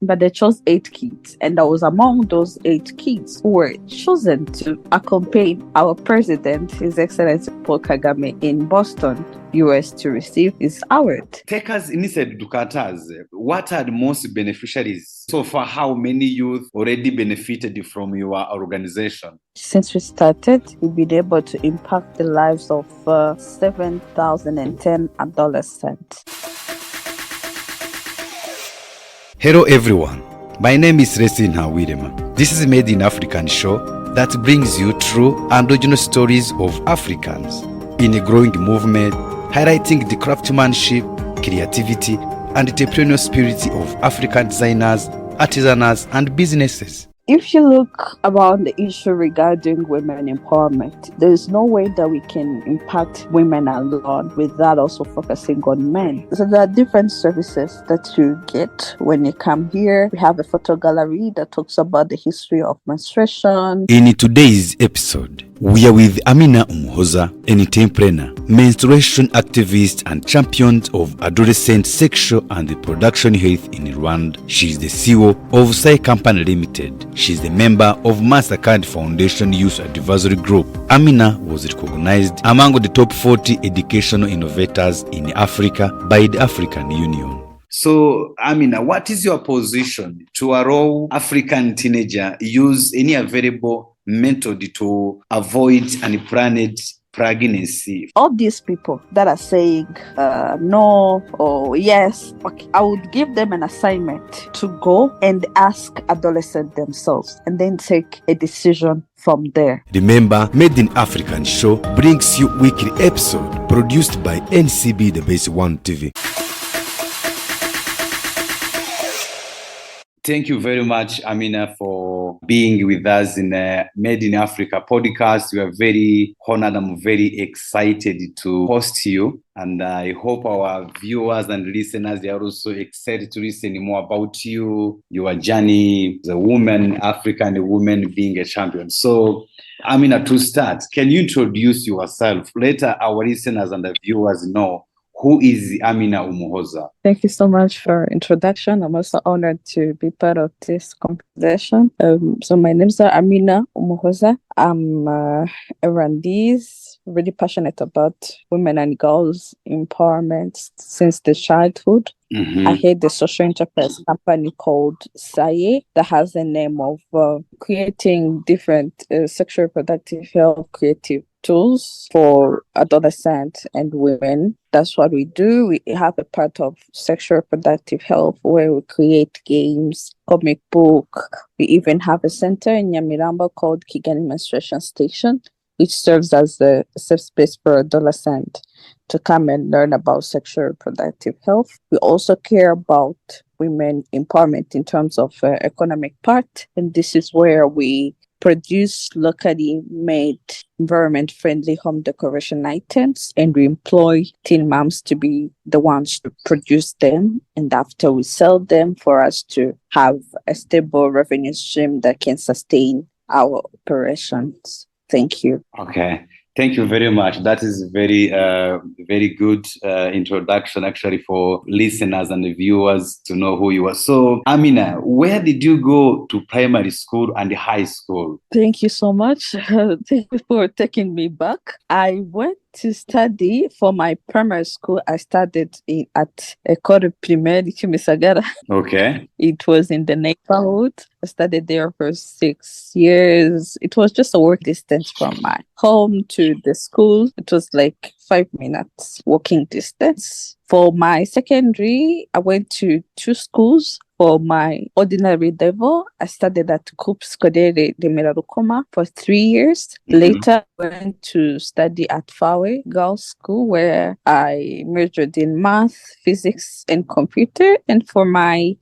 but they chose 8 kids. And I was among those 8 kids who were chosen to accompany our president, His Excellence Paul KAGAME, in Boston, US, to receive his award. Take us inside Dukatas. What are the most beneficiaries? So far, how many youth already benefited from your organization? Since we started, we've been able to impact the lives of 7,010 adolescents. Hello everyone, my name is Resinha Wirema. This is a Made in African show that brings you true and original stories of Africans in a growing movement, highlighting the craftsmanship, creativity, and entrepreneurial spirit of African designers, artisans, and businesses. If you look about the issue regarding women empowerment, there is no way that we can impact women alone without also focusing on men. So there are different services that you get when you come here. We have a photo gallery that talks about the history of menstruation. In today's episode, we are with Amina Umuhoza, an entrepreneur, menstruation activist, and champion of adolescent sexual and reproduction health in Rwanda. She is the CEO of SAYE Company Limited. She is the member of MasterCard Foundation Youth Advisory Group. Amina was recognized among the top 40 educational innovators in Africa by the African Union. So, Amina, what is your position to allow African teenager use any available method to avoid unplanned pregnancy? All these people that are saying no or yes, okay, I would give them an assignment to go and ask adolescents themselves and then take a decision from there. Remember, Made in African show brings you weekly episode produced by NCB The Base One TV. Thank you very much, Amina, for being with us in Made in Africa podcast. We are very honored. I'm very excited to host you. And I hope our viewers and listeners, they are also excited to listen more about you, your journey, the woman, African woman being a champion. So, Amina, to start, can you introduce yourself? Let our listeners and the viewers know who is Amina Umuhoza. Thank you so much for introduction. I'm also honored to be part of this conversation. So my name is Amina Umuhoza. I'm a Rwandese, really passionate about women and girls empowerment since the childhood. Mm-hmm. I head the social enterprise company called SAYE that has the name of creating different sexual reproductive health creative tools for adolescents and women. That's what we do. We have a part of sexual reproductive health where we create games, comic book. We even have a center in Nyamirambo called Kigali Menstruation Station, which serves as a safe space for adolescents to come and learn about sexual reproductive health. We also care about women empowerment in terms of economic part, and this is where we produce locally made environment-friendly home decoration items, and we employ teen moms to be the ones to produce them, and after we sell them for us to have a stable revenue stream that can sustain our operations. Thank you. Okay. Thank you very much. That is very, very good introduction actually for listeners and the viewers to know who you are. So, Amina, where did you go to primary school and high school? Thank you so much. Thank you for taking me back. I went to study for my primary school. I studied at École Primaire Kimisagara. Okay. It was in the neighborhood. I studied there for 6 years. It was just a work distance from my home to the school. It was like 5 minutes walking distance. For my secondary, I went to 2 schools. For my ordinary level, I studied at Groupe Scolaire de Mirarukoma for 3 years. Mm-hmm. Later, I went to study at FAWE Girls School, where I majored in math, physics, and computer. And for my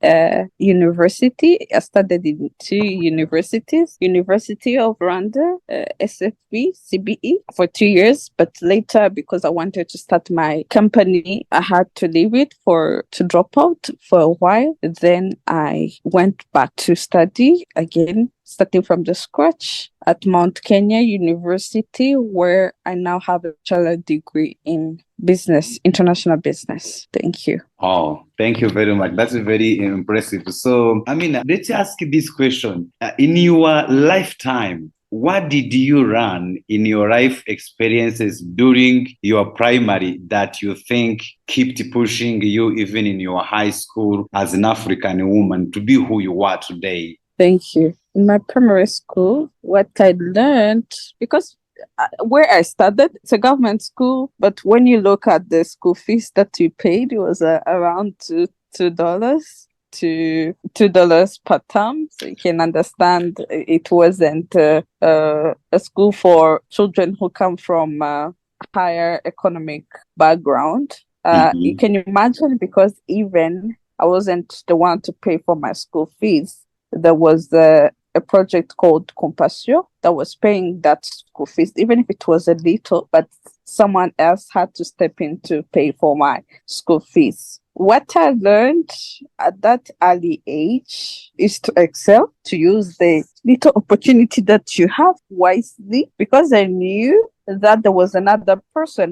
university, I studied in 2 universities, University of Rwanda, SFB, CBE, for 2 years. But later, because because I wanted to start my company. I had to leave it to drop out for a while. Then I went back to study again, starting from the scratch at Mount Kenya University, where I now have a bachelor degree in business, international business. Thank you. Oh, thank you very much. That's very impressive. So, Amina, let's ask this question. In your lifetime, what did you learn in your life experiences during your primary that you think kept pushing you even in your high school as an African woman to be who you are today? Thank you. In my primary school, what I learned, because where I started, it's a government school, but when you look at the school fees that we paid, it was around $2 to $2 per term. So you can understand it wasn't a school for children who come from a higher economic background. You can imagine, because even I wasn't the one to pay for my school fees. There was a project called Compassion that was paying that school fees, even if it was a little, but someone else had to step in to pay for my school fees. What I learned at that early age is to excel, to use the little opportunity that you have wisely, because I knew that there was another project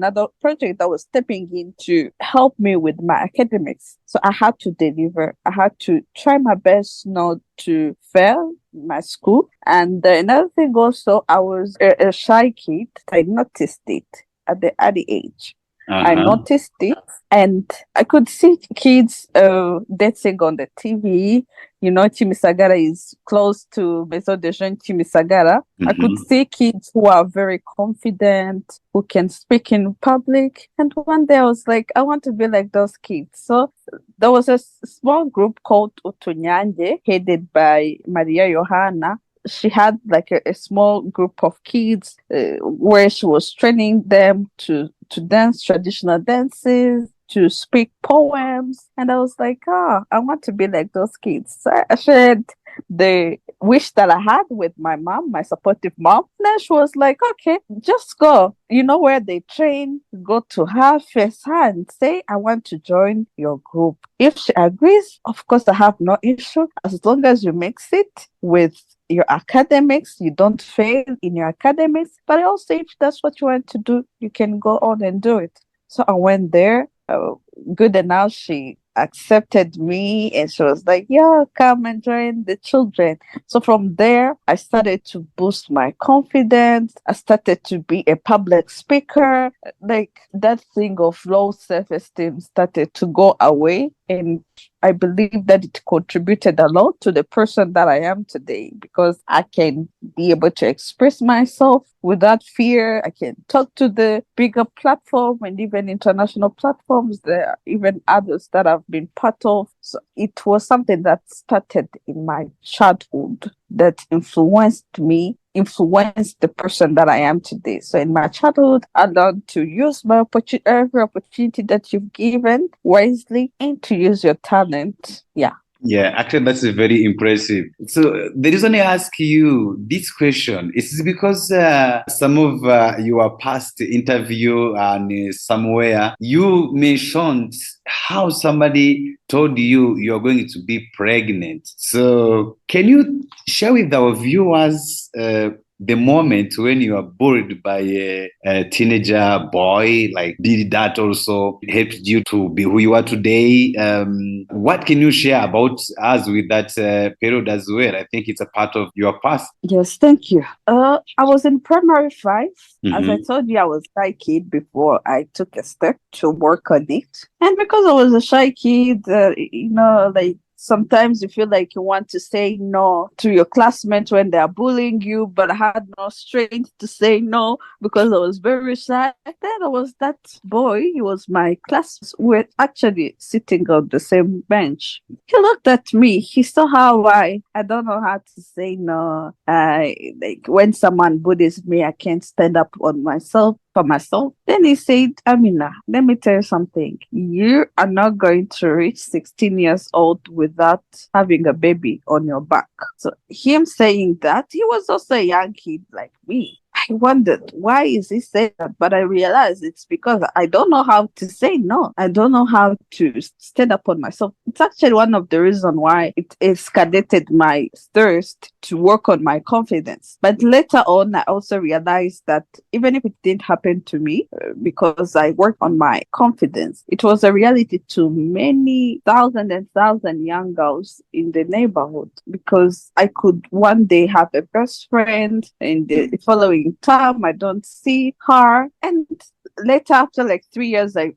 that was stepping in to help me with my academics. So I had to deliver. I had to try my best not to fail my school. And another thing also, I was a shy kid. I noticed it at the early age. I noticed it, and I could see kids dancing on the TV. You know, Chimisagara is close to Maison de Jeunes Chimisagara. I could see kids who are very confident, who can speak in public. And one day I was like, I want to be like those kids. So there was a small group called Utunyanje, headed by Maria Johanna. She had like a small group of kids where she was training them to dance traditional dances, to speak poems. And I was like, I want to be like those kids. So I shared the wish that I had with my mom, my supportive mom. And then she was like, okay, just go. You know where they train, go to her, face her and say, I want to join your group. If she agrees, of course, I have no issue. As long as you mix it with your academics, you don't fail in your academics. But also, if that's what you want to do, you can go on and do it. So I went there. Good enough, she accepted me, and she was like, yeah, come and join the children. So from there, I started to boost my confidence. I started to be a public speaker. Like, that thing of low self-esteem started to go away, and I believe that it contributed a lot to the person that I am today, because I can be able to express myself without fear. I can talk to the bigger platform and even international platforms. There are even others that I've been part of. So it was something that started in my childhood that influenced the person that I am today. So in my childhood, I learned to use my every opportunity that you've given wisely, and to use your talent. Yeah, actually, that's very impressive. So the reason I ask you this question is because some of your past interview and somewhere you mentioned how somebody told you you're going to be pregnant. So can you share with our viewers the moment when you are bullied by a teenager boy? Like, did that also help you to be who you are today? What can you share about us with that period as well? I think it's a part of your past. Yes, thank you. I was in primary 5. As I told you, I was a shy kid before I took a step to work on it. And because I was a shy kid, like, sometimes you feel like you want to say no to your classmates when they are bullying you, but I had no strength to say no because I was very shy. Then there was that boy, he was my classmate. We were actually sitting on the same bench. He looked at me. He saw how I don't know how to say no. Like, when someone bullies me, I can't stand up for myself. Then he said, Amina, let me tell you something. You are not going to reach 16 years old without having a baby on your back. So him saying that, he was also a young kid like me. I wondered, why is he saying that? But I realized it's because I don't know how to say no. I don't know how to stand up on myself. It's actually one of the reasons why it escalated my thirst to work on my confidence. But later on, I also realized that even if it didn't happen to me, because I worked on my confidence, it was a reality to many thousand and thousand young girls in the neighborhood, because I could one day have a best friend, in the following term I don't see her, and later, after like 3 years, I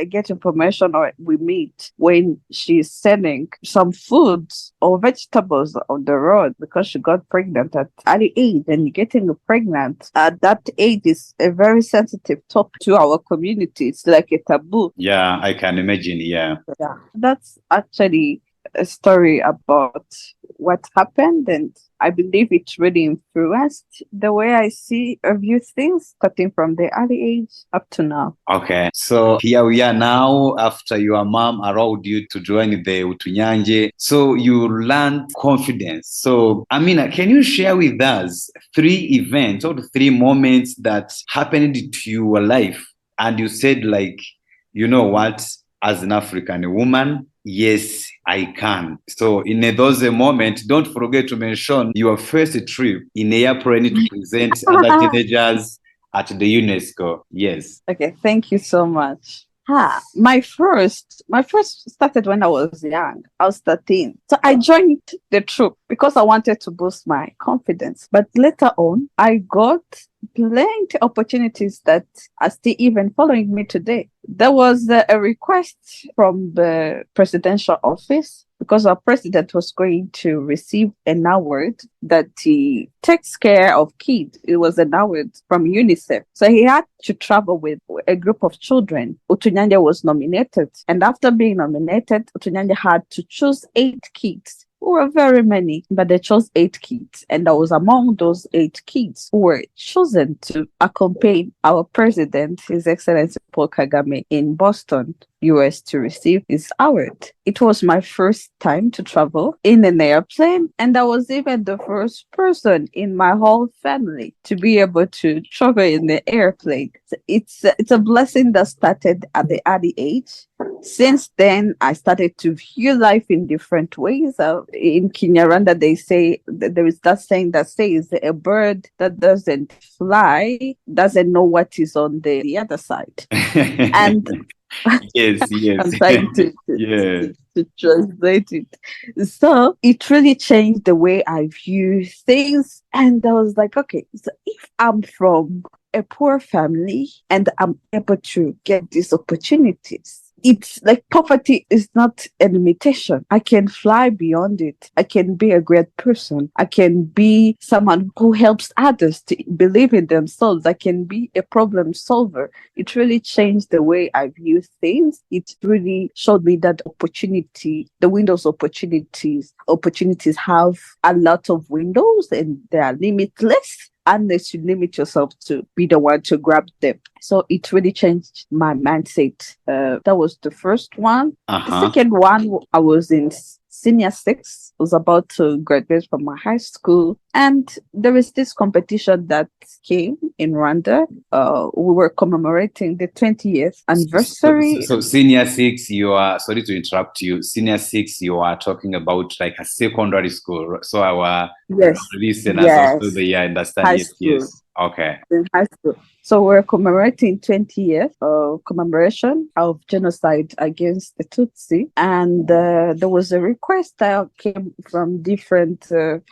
get information, or we meet when she's selling some foods or vegetables on the road because she got pregnant at early age. And getting pregnant at that age is a very sensitive topic to our community. It's like a taboo. Yeah, I can imagine. Yeah. That's actually a story about what happened, and I believe it really influenced the way I see or view things, starting from the early age up to now. Okay, so here we are now after your mom allowed you to join the Utunyanje. So you learned confidence. So Amina, can you share with us 3 events or 3 moments that happened to your life and you said, like, you know what, as an African woman, yes, I can. So in those moments, don't forget to mention your first trip in airplane to present other teenagers at the UNESCO. Yes. Okay, thank you so much. My first started when I was young. I was 13. So I joined the troop because I wanted to boost my confidence. But later on, I got plenty opportunities that are still even following me today. There was a request from the presidential office because our president was going to receive an award that he takes care of kids. It was an award from UNICEF. So he had to travel with a group of children. Utunyanja was nominated. And after being nominated, Utunyanja had to choose 8 kids. Who were very many, but they chose 8 kids. And I was among those 8 kids who were chosen to accompany our president, His Excellence Paul KAGAME, in Boston, US, to receive his award. It was my first time to travel in an airplane, and I was even the first person in my whole family to be able to travel in the airplane. So it's a blessing that started at the early age. Since then, I started to view life in different ways. In Kinyarwanda, they say there is that saying that says a bird that doesn't fly doesn't know what is on the other side. And yes. I'm trying to translate it. So it really changed the way I view things. And I was like, okay, so if I'm from a poor family and I'm able to get these opportunities, it's like poverty is not a limitation. I can fly beyond it. I can be a great person. I can be someone who helps others to believe in themselves. I can be a problem solver. It really changed the way I view things. It really showed me that the windows opportunities have a lot of windows and they are limitless, unless you limit yourself to be the one to grab them. So it really changed my mindset. That was the first one. The second one, I was in senior 6. I was about to graduate from my high school. And there is this competition that came in Rwanda. We were commemorating the 20th anniversary. So senior 6, you are, sorry to interrupt you, senior 6, you are talking about like a secondary school. So our listeners also, they understand. High school. Yes. Okay. In high school. So we're commemorating 20 years of commemoration of genocide against the Tutsi. And there was a request that came from different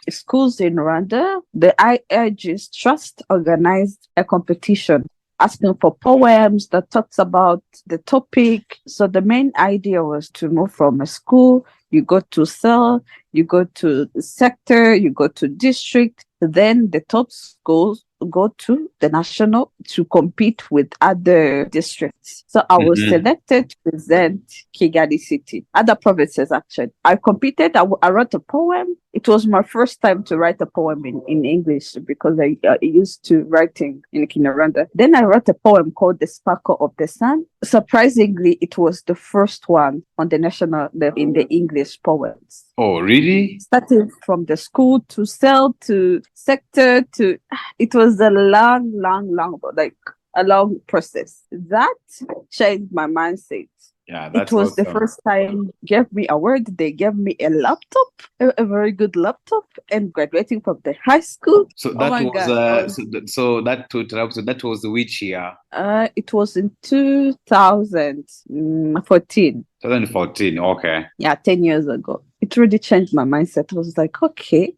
schools in Rwanda. The IAG's Trust organized a competition asking for poems that talks about the topic. So the main idea was to move from a school, you go to cell, you go to sector, you go to district, then the top schools go to the national to compete with other districts. So I was selected to present Kigali City, other provinces actually. I competed, I wrote a poem. It was my first time to write a poem in English because I used to writing in Kinyarwanda. Then I wrote a poem called The Sparkle of the Sun. Surprisingly, it was the first one on the national level in the English poems. Oh, really? Starting from the school to cell to sector to, it was was a long, like a long process. That changed my mindset. Yeah, It that's was the awesome. first time gave me a word. They gave me a laptop, a very good laptop, and graduating from the high school. So Oh that my was God, I was. so that to interrupt, so that was which year? It was in 2014. 2014. Okay. Yeah, 10 years ago. It really changed my mindset. I was like, okay,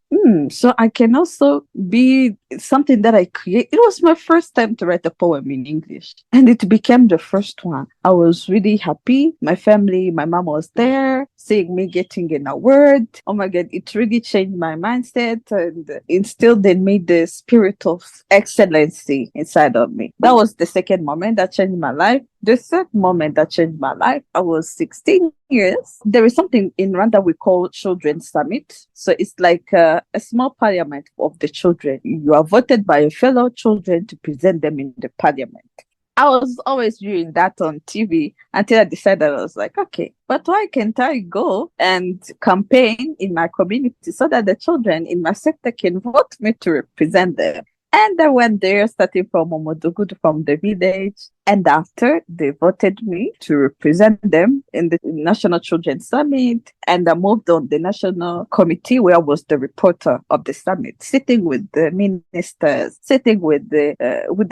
so I can also be something that I create. It was my first time to write a poem in English, and it became the first one. I was really happy. My family, my mom was there, seeing me getting an award. Oh my God, it really changed my mindset and instilled in me the spirit of excellency inside of me. That was the second moment that changed my life. The third moment that changed my life, I was 16 years. There is something in Rwanda we call Children's Summit. So it's like a small parliament of the children. You are voted by your fellow children to present them in the parliament. I was always viewing that on TV until I decided I was like, okay, but why can't I go and campaign in my community so that the children in my sector can vote me to represent them? And I went there, starting from Omodogudu, from the village. And after, they voted me to represent them in the National Children's Summit. And I moved on the National Committee, where I was the reporter of the summit, sitting with the ministers, sitting with the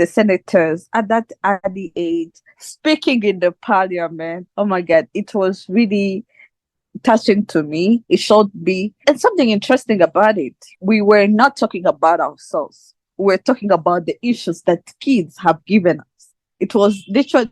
senators at that early age, speaking in the parliament. Oh my God, it was really touching to me. It showed me, and something interesting about it, we were not talking about ourselves. We're talking about the issues that kids have given us. It was literally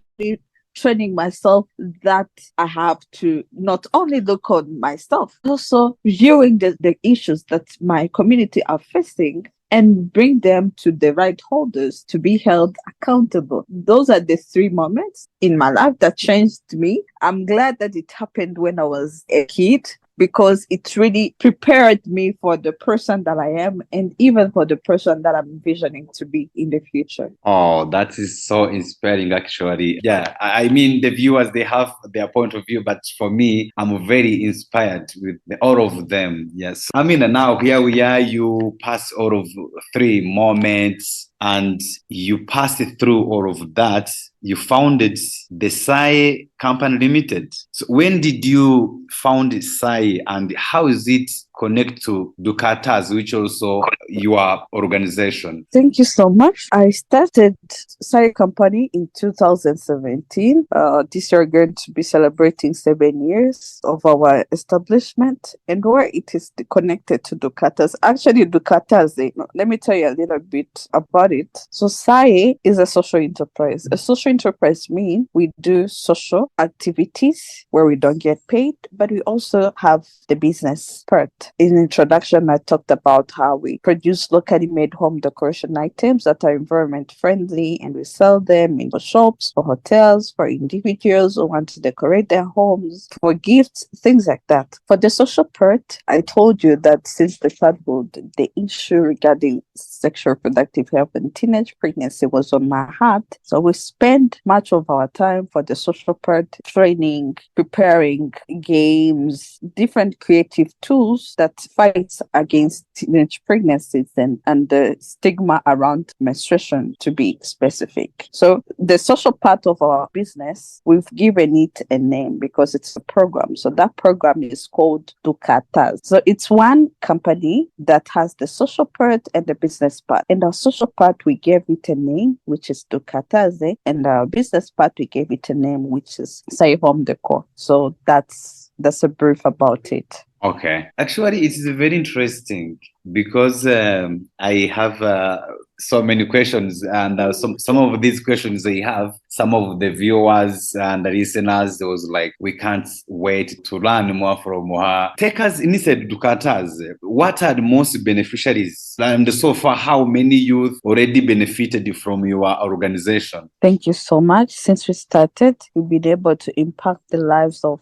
training myself that I have to not only look on myself, also viewing the issues that my community are facing and bring them to the right holders to be held accountable. Those are the three moments in my life that changed me. I'm glad that it happened when I was a kid, because it really prepared me for the person that I am and even for the person that I'm envisioning to be in the future. Oh, that is so inspiring, actually. Yeah, I mean, the viewers, they have their point of view, but for me, I'm very inspired with all of them. Yes. I mean, now here we are, you pass all of three moments and you passed through all of that. You founded the SAYE Company Limited. So when did you found SAYE and how is it connect to Ducatas, which also your organization? Thank you so much. I started SAYE Company in 2017. This year, we're going to be celebrating 7 years of our establishment, and where it is connected to Ducatas. Actually, Ducatas, let me tell you a little bit about it. So SAYE is a social enterprise. A social enterprise means we do social activities where we don't get paid, but we also have the business part. In introduction, I talked about how we produce locally made home decoration items that are environment friendly, and we sell them in shops, for hotels, for individuals who want to decorate their homes, for gifts, things like that. For the social part, I told you that since the childhood, the issue regarding sexual reproductive health and teenage pregnancy was on my heart. So we spend much of our time for the social part, training, preparing games, different creative tools that fights against teenage pregnancies and the stigma around menstruation, to be specific. So the social part of our business, we've given it a name because it's a program. So that program is called Ducatas. So it's one company that has the social part and the business part. And our social part, we gave it a name, which is Ducatas, and our business part, we gave it a name, which is SAYE Home Decor. So that's a brief about it. Okay. Actually, it is very interesting because I have so many questions, and some of these questions they have, some of the viewers and the listeners, they was like, we can't wait to learn more from her. Take us inside Ducatas. What are the most beneficiaries? And so far, how many youth already benefited from your organization? Thank you so much. Since we started, we've been able to impact the lives of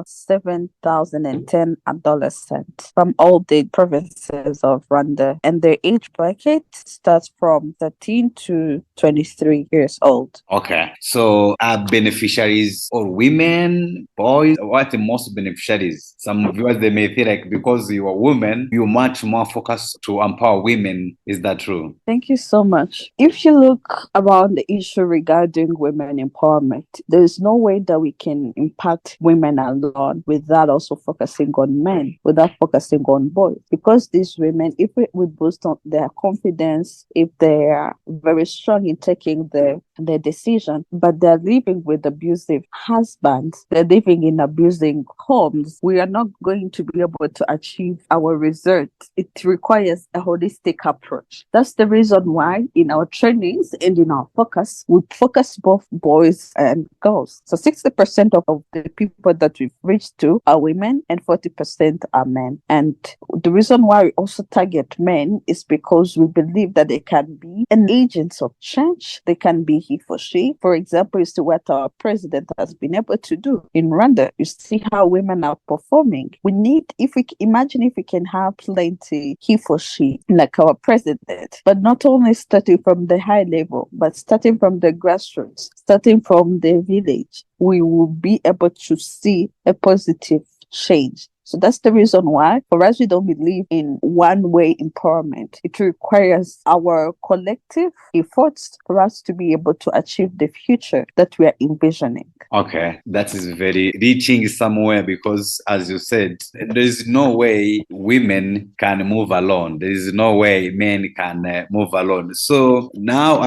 7,010 adolescents from all the provinces of Rwanda. And their age bracket starts from 13 to 23 years old. Okay. So are beneficiaries or women, boys? What are most beneficiaries? Some viewers, they may feel like because you are women, you're much more focused to empower women. Is that true? Thank you so much. If you look around the issue regarding women empowerment, there is no way that we can impact women alone without also focusing on men, without focusing on boys. Because these women, if we boost on their confidence, if they are very strong in taking their decision, but they're living with abusive husbands, they're living in abusing homes, we are not going to be able to achieve our results. It requires a holistic approach. That's the reason why in our trainings and in our focus, we focus both boys and girls. So 60% of the people that we've reached to are women and 40% are men. And the reason why we also target men is because we believe that they can be an agent of change. They can be he for she. For example, you see what our president has been able to do in Rwanda. You see how women are performing. We need, if we can have plenty he for she like our president, but not only starting from the high level, but starting from the grassroots, starting from the village, we will be able to see a positive change. So that's the reason why, for us, we don't believe in one-way empowerment. It requires our collective efforts for us to be able to achieve the future that we are envisioning. Okay, that is very reaching somewhere because, as you said, there is no way women can move alone. There is no way men can move alone. So now,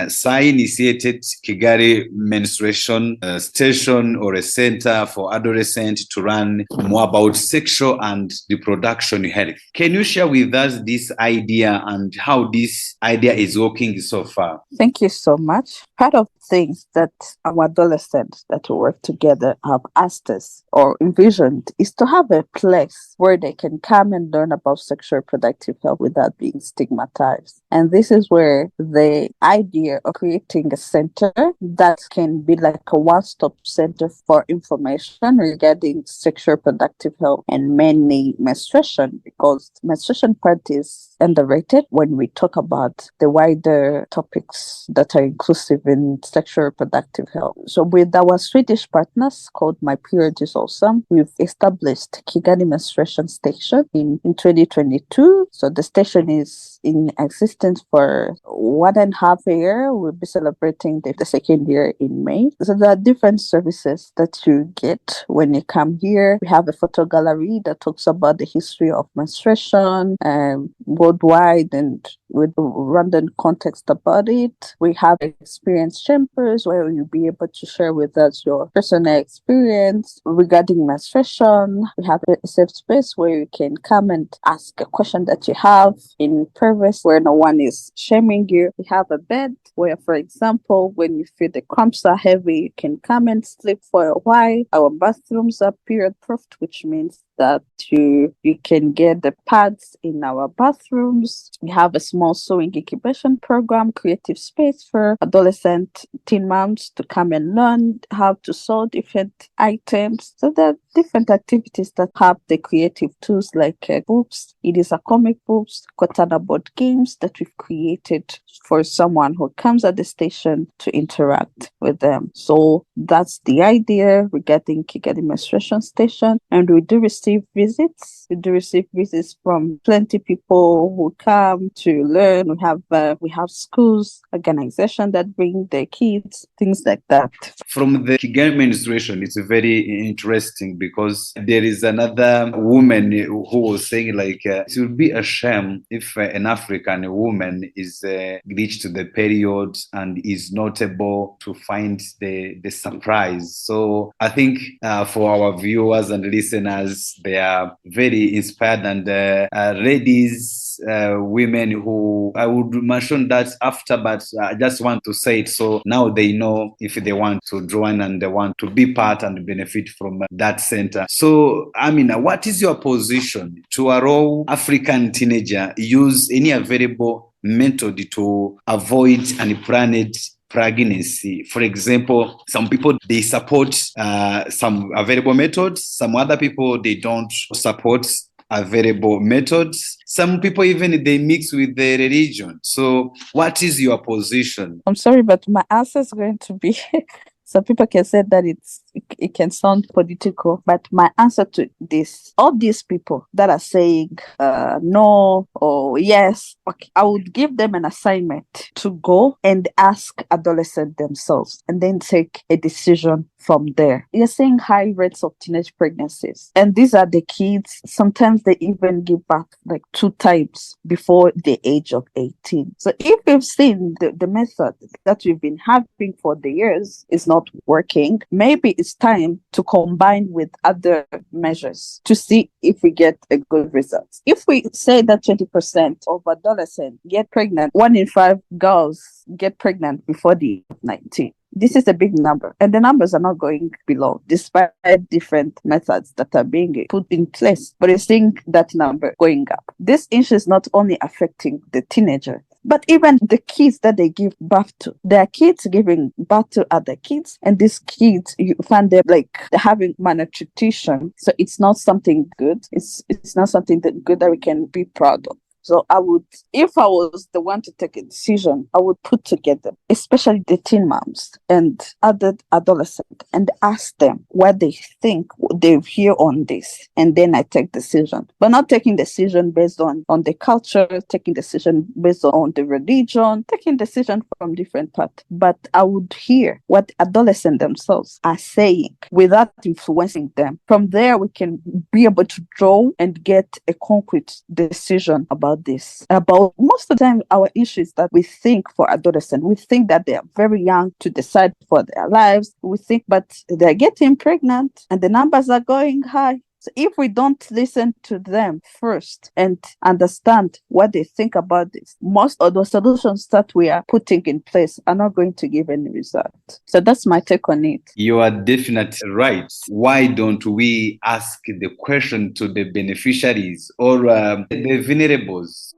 SAYE initiated Kigali Menstruation Station or a center for adolescents to learn more about sexual and reproduction health. Can you share with us this idea and how this idea is working so far? Thank you so much. Part of things that our adolescents that work together have asked us or envisioned is to have a place where they can come and learn about sexual reproductive health without being stigmatized. And this is where the idea of creating a center that can be like a one-stop center for information regarding sexual reproductive health and mainly menstruation, because menstruation part is underrated when we talk about the wider topics that are inclusive in sexual reproductive health. So with our Swedish partners called My Period is Awesome, we've established Kigali Menstruation Station in 2022. So the station is in existence for 1.5 years. We'll be celebrating the second year in May. So there are different services that you get when you come here. We have a photo gallery that talks about the history of menstruation worldwide and with Rwandan context about it. We have experience chambers where you'll be able to share with us your personal experience regarding menstruation. We have a safe space where you can come and ask a question that you have in privacy where no one is shaming you. We have a bed where, for example, when you feel the cramps are heavy, you can come and sleep for a while. Our bathrooms are period-proofed, which means that you can get the pads in our bathrooms. We have a small sewing incubation program, creative space for adolescent teen moms to come and learn how to sew different items. So there are different activities that have the creative tools like books. It is a comic books, Kotana board games that we've created for someone who comes at the station to interact with them. So that's the idea regarding Kigali Menstruation Station. And we do receive visits. We do receive visits from plenty people who come to learn. We have schools, organizations that bring their kids, things like that. From the Kigali Menstruation, it's very interesting because there is another woman who was saying it would be a shame if an African woman is reached the period and is not able to find the surprise. So I think for our viewers and listeners, they are very inspired and ladies, women who I would mention that after, but I just want to say it so now they know if they want to join and they want to be part and benefit from that center. So, Amina, what is your position to allow African teenager use any available method to avoid unplanned pregnancy? For example, some people, they support some available methods. Some other people, they don't support available methods. Some people even they mix with the religion. So what is your position? I'm sorry, but my answer is going to be some people can say that it can sound political, but my answer to this, all these people that are saying no or yes, okay, I would give them an assignment to go and ask adolescents themselves and then take a decision from there. You're seeing high rates of teenage pregnancies, and these are the kids. Sometimes they even give birth like 2 times before the age of 18. So if we've seen the method that we've been having for the years is not working, maybe it's time to combine with other measures to see if we get a good result. If we say that 20% of adolescents get pregnant, 1 in 5 girls get pregnant before the age of 19. This is a big number, and the numbers are not going below, despite different methods that are being put in place. But you're seeing that number going up. This issue is not only affecting the teenager, but even the kids that they give birth to. There are kids giving birth to other kids, and these kids, you find them like they're having malnutrition. So it's not something good. It's not something good that we can be proud of. So I would, if I was the one to take a decision, I would put together, especially the teen moms and other adolescents, and ask them what they think they hear on this. And then I take decision. But not taking decision based on the culture, taking decision based on the religion, taking decision from different parts. But I would hear what adolescents themselves are saying without influencing them. From there, we can be able to draw and get a concrete decision about this. About most of the time, our issue is that we think for adolescents, we think that they are very young to decide for their lives. We think, but they're getting pregnant and the numbers are going high. So if we don't listen to them first and understand what they think about this, most of the solutions that we are putting in place are not going to give any result. So that's my take on it. You are definitely right. Why don't we ask the question to the beneficiaries or the vulnerables?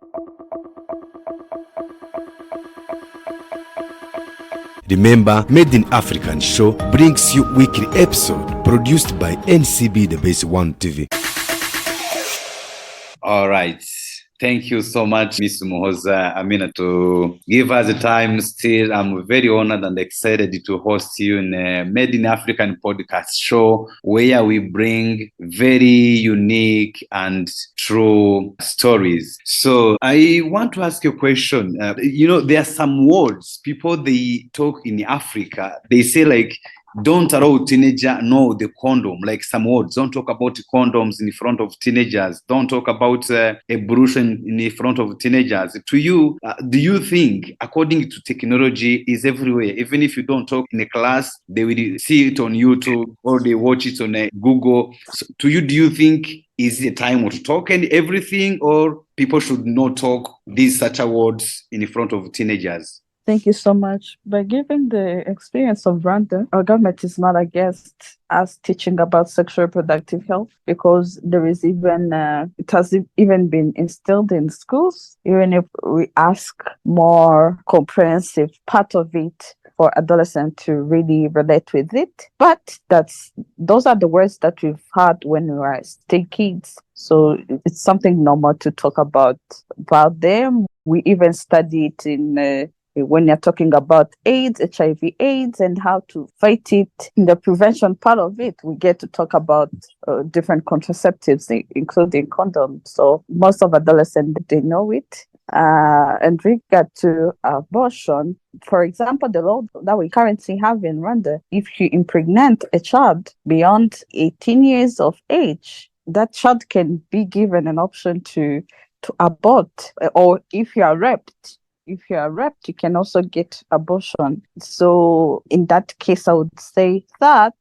Remember, Made in African Show brings you weekly episode produced by NCB The Base 1 TV. All right. Thank you so much, Ms. Umuhoza, Amina, to give us the time. Still, I'm very honored and excited to host you in a Made in African podcast show where we bring very unique and true stories. So I want to ask you a question. There are some words people, they talk in Africa. They say like, don't allow teenager know the condom, like some words. Don't talk about condoms in front of teenagers. Don't talk about abortion in front of teenagers. To you, do you think, according to technology, is everywhere? Even if you don't talk in a class, they will see it on YouTube or they watch it on Google. So to you, do you think is it a time to talk and everything, or people should not talk these such words in front of teenagers? Thank you so much. By giving the experience of Rwanda, our government is not against us teaching about sexual reproductive health, because there is even, it has even been instilled in schools, even if we ask more comprehensive part of it for adolescents to really relate with it. But those are the words that we've heard when we were still kids. So it's something normal to talk about them. We even study it in when you're talking about AIDS, HIV/AIDS, and how to fight it. In the prevention part of it, we get to talk about different contraceptives, including condoms. So most of adolescents, they know it. And regard to abortion, for example, the law that we currently have in Rwanda, if you impregnate a child beyond 18 years of age, that child can be given an option to abort. Or if you are raped, you can also get abortion. So in that case, I would say that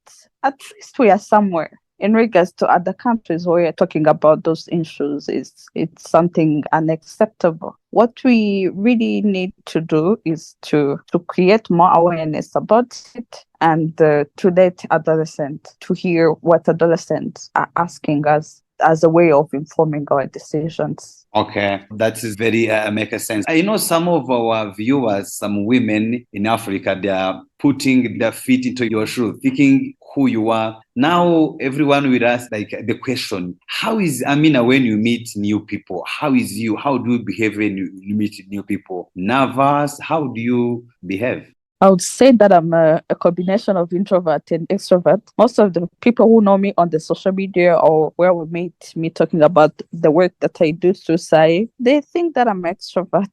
at least we are somewhere. In regards to other countries where you're talking about those issues, it's something unacceptable. What we really need to do is to create more awareness about it, and to let adolescents to hear what adolescents are asking us as a way of informing our decisions. Okay, that is very makes sense. I know some of our viewers, some women in Africa, they are putting their feet into your shoes, thinking who you are. Now everyone will ask like the question, how is Amina when you meet new people? How is you? How do you behave when you meet new people? Nervous? How do you behave? I would say that I'm a combination of introvert and extrovert. Most of the people who know me on the social media or where we meet me talking about the work that I do through SAYE, they think that I'm extrovert.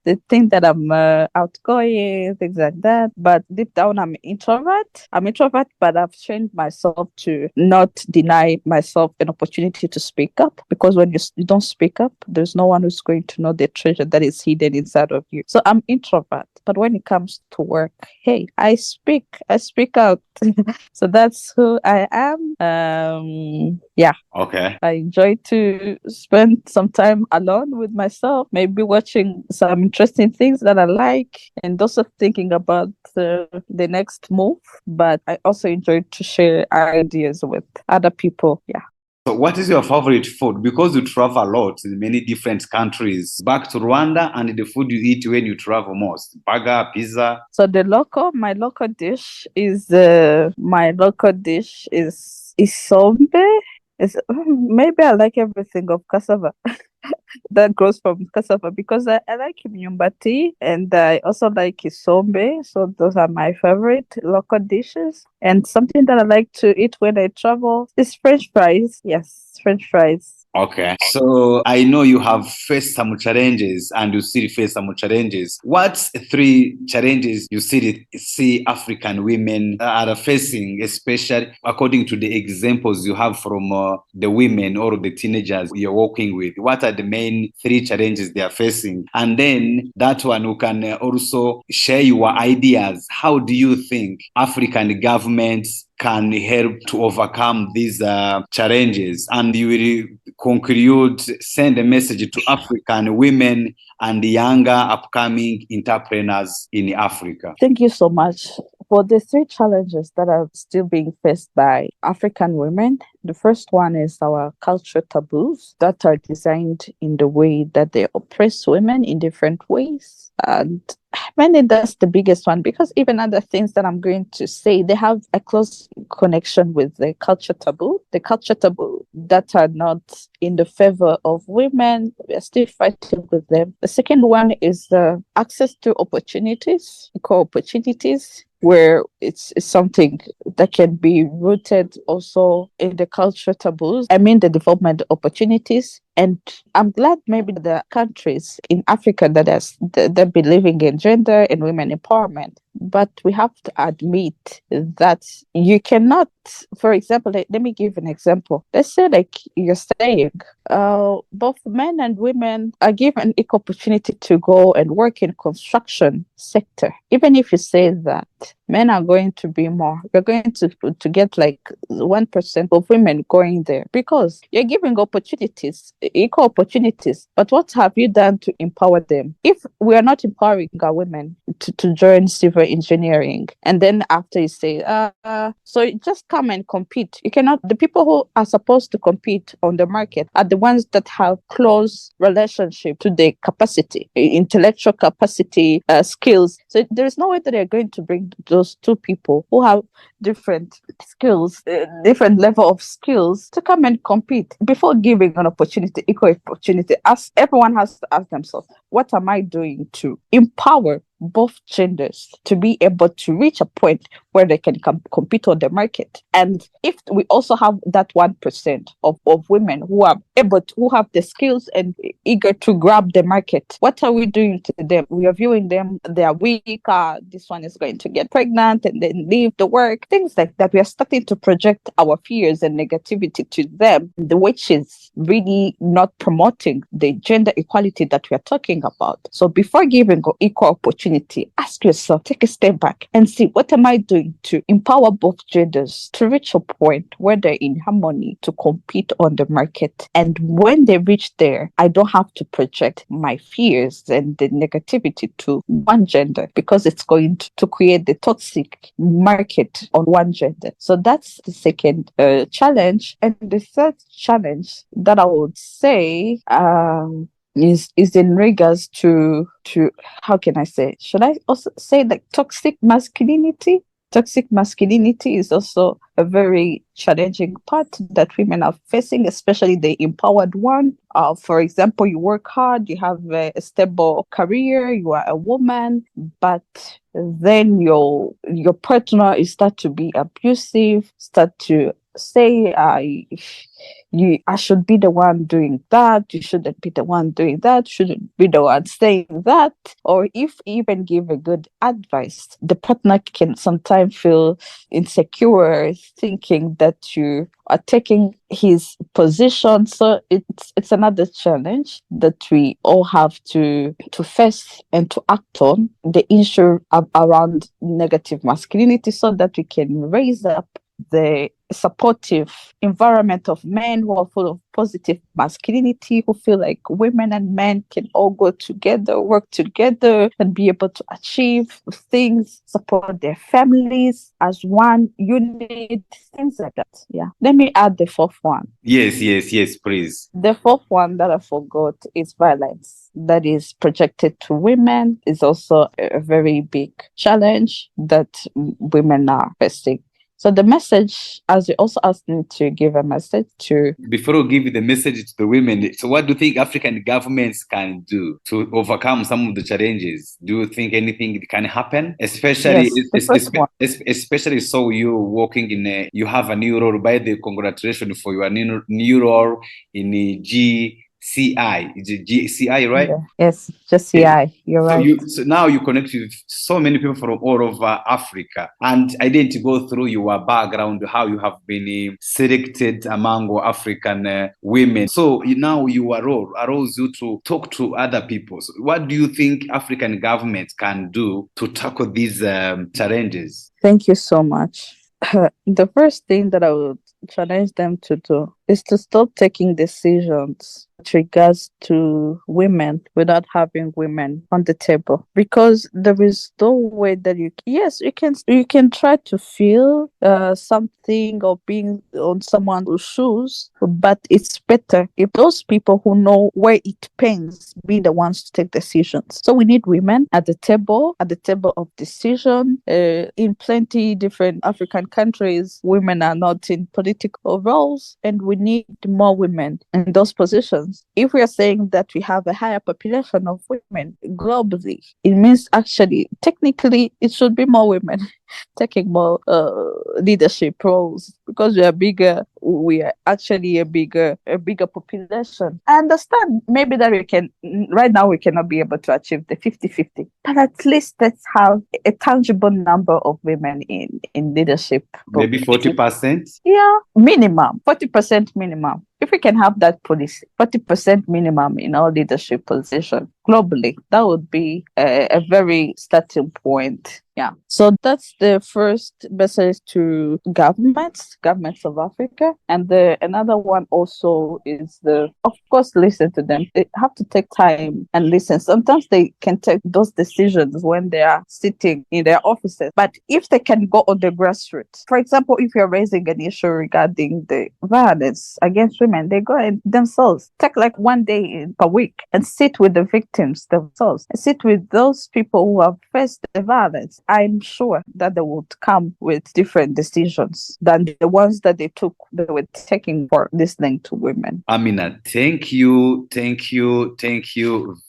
They think that I'm outgoing, things like that. But deep down, I'm introvert. I'm introvert, but I've trained myself to not deny myself an opportunity to speak up. Because when you don't speak up, there's no one who's going to know the treasure that is hidden inside of you. So I'm introvert. But when it comes to work, hey, I speak out. So that's who I am. Yeah. Okay. I enjoy to spend some time alone with myself, maybe watching some interesting things that I like and also thinking about the next move. But I also enjoy to share ideas with other people. Yeah. So what is your favorite food? Because you travel a lot in many different countries. Back to Rwanda, and the food you eat when you travel most? Burger, pizza? So my local dish is isombe. Maybe I like everything of cassava that grows from cassava because I like myumbati and I also like isombe. So those are my favorite local dishes. And something that I like to eat when I travel is French fries. Yes, French fries. Okay. So I know you have faced some challenges and you still face some challenges. What's 3 challenges you see African women are facing, especially according to the examples you have from the women or the teenagers you're working with? What are the main 3 challenges they are facing? And then that one you can also share your ideas. How do you think African governments can help to overcome these challenges? And you will conclude, send a message to African women and younger upcoming entrepreneurs in Africa. Thank you so much. For the 3 challenges that are still being faced by African women, the first one is our cultural taboos that are designed in the way that they oppress women in different ways. And mainly that's the biggest one, because even other things that I'm going to say, they have a close connection with the culture taboo that are not in the favor of women. We are still fighting with them. The second one is the access to opportunities, equal opportunities, where it's something that can be rooted also in the culture taboos. I mean, the development opportunities. And I'm glad maybe the countries in Africa that be living in gender and women empowerment. But we have to admit that you cannot, for example, let me give an example. Let's say like you're saying, both men and women are given equal opportunity to go and work in construction sector. Even if you say that men are going to be more, you're going to get like 1% of women going there because you're giving opportunities, equal opportunities. But what have you done to empower them? If we are not empowering our women to join civil engineering, and then after you say, so you just come and compete. You cannot, the people who are supposed to compete on the market are the ones that have close relationship to the capacity, intellectual capacity, skills. So there is no way that they're going to bring those 2 people who have different skills, different level of skills to come and compete. Before giving an opportunity, equal opportunity, everyone has to ask themselves, what am I doing to empower both genders to be able to reach a point where they can compete on the market? And if we also have that 1% of women who are able to, who have the skills and eager to grab the market, what are we doing to them? We are viewing them, they are weak, this one is going to get pregnant and then leave the work, things like that. We are starting to project our fears and negativity to them, which is really not promoting the gender equality that we are talking about. So before giving equal opportunity, ask yourself, take a step back and see, what am I doing trying to empower both genders to reach a point where they're in harmony to compete on the market. And when they reach there, I don't have to project my fears and the negativity to one gender, because it's going to create the toxic market on one gender. So that's the second challenge. And the third challenge that I would say is in regards to how can I say? Should I also say like toxic masculinity? Toxic masculinity is also a very challenging part that women are facing, especially the empowered one. For example, you work hard, you have a stable career, you are a woman, but then your partner is start to be abusive, start to say I should be the one doing that, you shouldn't be the one doing that, shouldn't be the one saying that. Or if you even give a good advice, the partner can sometimes feel insecure, thinking that you are taking his position. So it's another challenge that we all have to face and to act on, the issue around negative masculinity, so that we can raise up the supportive environment of men who are full of positive masculinity, who feel like women and men can all go together, work together, and be able to achieve things, support their families as one unit, things like that. Yeah. Let me add the fourth one. Yes, please. The fourth one that I forgot is violence that is projected to women, is also a very big challenge that women are facing. So the message, as you also asked me to give a message to... Before we give you the message to the women, so what do you think African governments can do to overcome some of the challenges? Do you think anything can happen? Especially, yes, especially so you working in you have a new role. By the congratulations for your new role in the JCI. Is it JCI, right? Yeah. Yes, JCI. You're right. So now you connect with so many people from all over Africa. And I didn't go through your background, how you have been selected among African women. So now your role allows you to talk to other people. So what do you think African governments can do to tackle these challenges? Thank you so much. The first thing that I would challenge them to do is to stop taking decisions with regards to women without having women on the table, because there is no way that you can try to feel something or being on someone's shoes, but it's better if those people who know where it pains be the ones to take decisions. So we need women at the table of decision. In plenty different African countries, women are not in political roles, and we need more women in those positions. If we are saying that we have a higher population of women globally, it means actually, technically, it should be more women taking more leadership roles, because we are bigger. We are actually a bigger population. I understand maybe that right now we cannot be able to achieve the 50-50, but at least let's have a tangible number of women in leadership. Maybe 40%? Yeah, minimum, 40% minimum. If we can have that policy, 40% minimum in all leadership positions globally, that would be a very starting point. Yeah. So that's the first message to governments of Africa. And another one also is of course, listen to them. They have to take time and listen. Sometimes they can take those decisions when they are sitting in their offices. But if they can go on the grassroots, for example, if you're raising an issue regarding the violence against women, they go and themselves take like one day per week and sit with the victims themselves, and sit with those people who have faced the violence. I'm sure that they would come with different decisions than the ones that they were taking for listening to women. Amina, thank you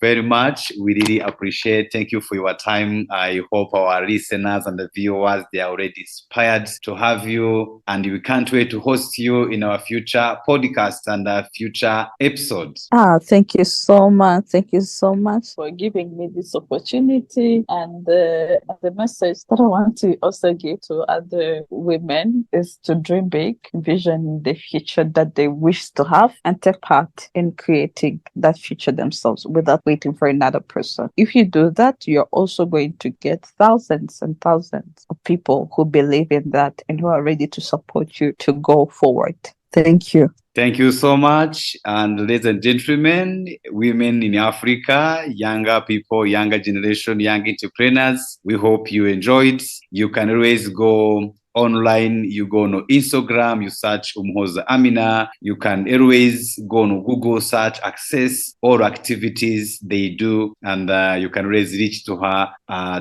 very much. We really appreciate. Thank you for your time. I hope our listeners and the viewers, they are already inspired to have you, and we can't wait to host you in our future podcast and future episodes. Thank you so much. Thank you so much for giving me this opportunity. And the message that I want to also give to other women is to dream big, vision the future that they wish to have, and take part in creating that future themselves without waiting for another person. If you do that, you're also going to get thousands and thousands of people who believe in that and who are ready to support you to go forward. Thank you. Thank you so much. And ladies and gentlemen, women in Africa, younger people, younger generation, young entrepreneurs, we hope you enjoyed. You can always go online, you go on Instagram, you search Umuhoza Amina. You can always go on Google, search, access all activities they do, and you can always reach to her.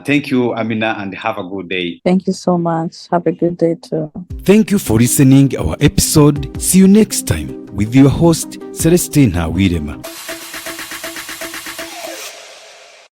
Thank you, Amina, and have a good day. Thank you so much. Have a good day too. Thank you for listening our episode. See you next time with your host Celestina Wirema.